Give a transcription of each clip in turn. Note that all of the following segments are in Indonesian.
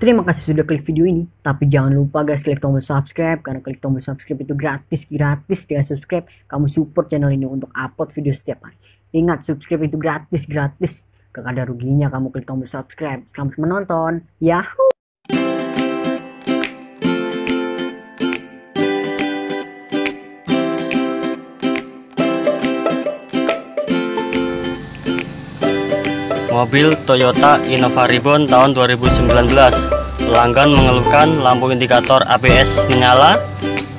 Terima kasih sudah klik video ini. Tapi jangan lupa guys, klik tombol subscribe. Karena klik tombol subscribe itu gratis. Dengan subscribe, kamu support channel ini untuk upload video setiap hari. Ingat, subscribe itu gratis. Gak ada ruginya kamu klik tombol subscribe. Selamat menonton. Yahoo! Mobil Toyota Innova Reborn tahun 2019. Pelanggan mengeluhkan lampu indikator ABS menyala,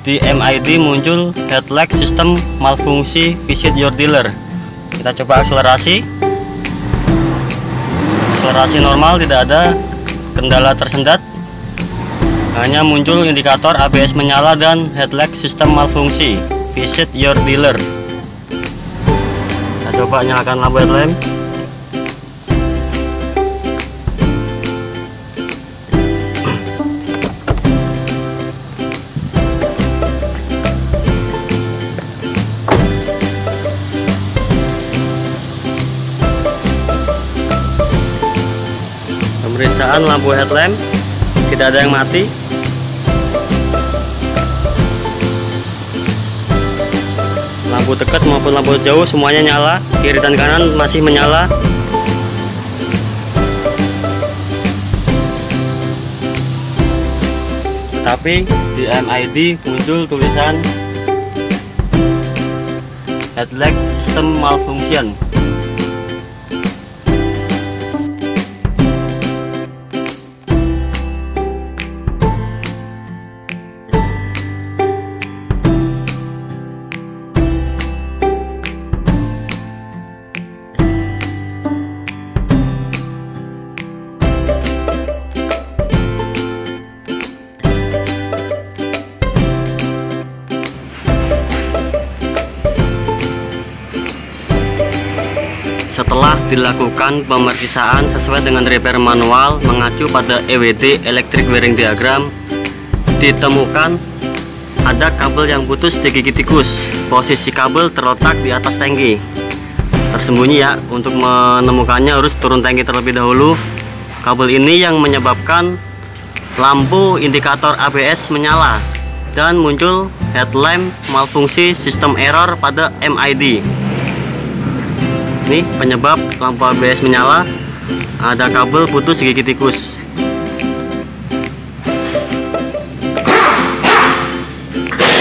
di MID muncul headlight system malfungsi, visit your dealer. Kita coba akselerasi. Akselerasi normal, tidak ada kendala tersendat. Hanya muncul indikator ABS menyala dan headlight system malfungsi, visit your dealer. Kita coba nyalakan lampu headlamp. Pemeriksaan lampu headlamp, tidak ada yang mati. Lampu dekat maupun lampu jauh semuanya nyala, kiri dan kanan masih menyala. Tetapi di MID muncul tulisan headlight system malfunction. Setelah dilakukan pemeriksaan sesuai dengan repair manual mengacu pada EWD electric wiring diagram, ditemukan ada kabel yang putus di gigi tikus. Posisi kabel terletak di atas tangki, tersembunyi ya. Untuk menemukannya harus turun tangki terlebih dahulu. Kabel ini yang menyebabkan lampu indikator ABS menyala dan muncul headlamp malfungsi sistem error pada MID. Ini penyebab lampu ABS menyala, ada kabel putus gigi tikus.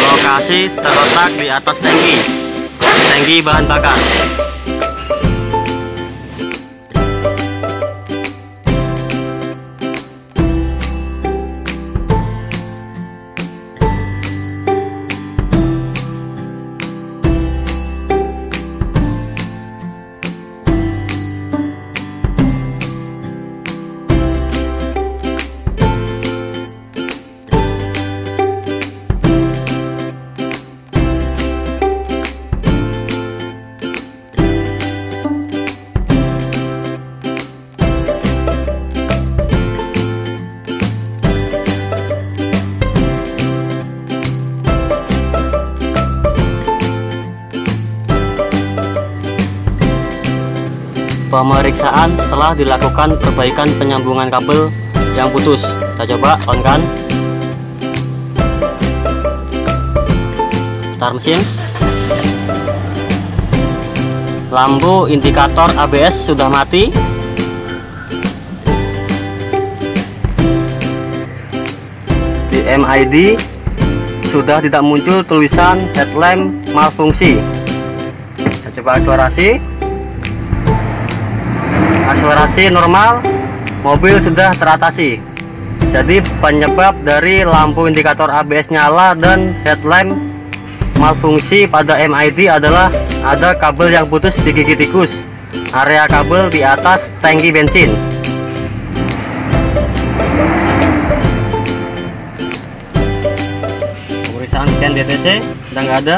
Lokasi terletak di atas tangki bahan bakar. Pemeriksaan setelah dilakukan perbaikan penyambungan kabel yang putus. Kita coba on kan. Start mesin. Lampu indikator ABS sudah mati. Di MID sudah tidak muncul tulisan headlamp malfungsi. Kita coba akselerasi. Akselerasi normal, mobil sudah teratasi. Jadi penyebab dari lampu indikator ABS nyala dan headlamp malfungsi pada MID adalah ada kabel yang putus di gigi tikus, area kabel di atas tangki bensin. Pemeriksaan scan DTC sudah nggak ada.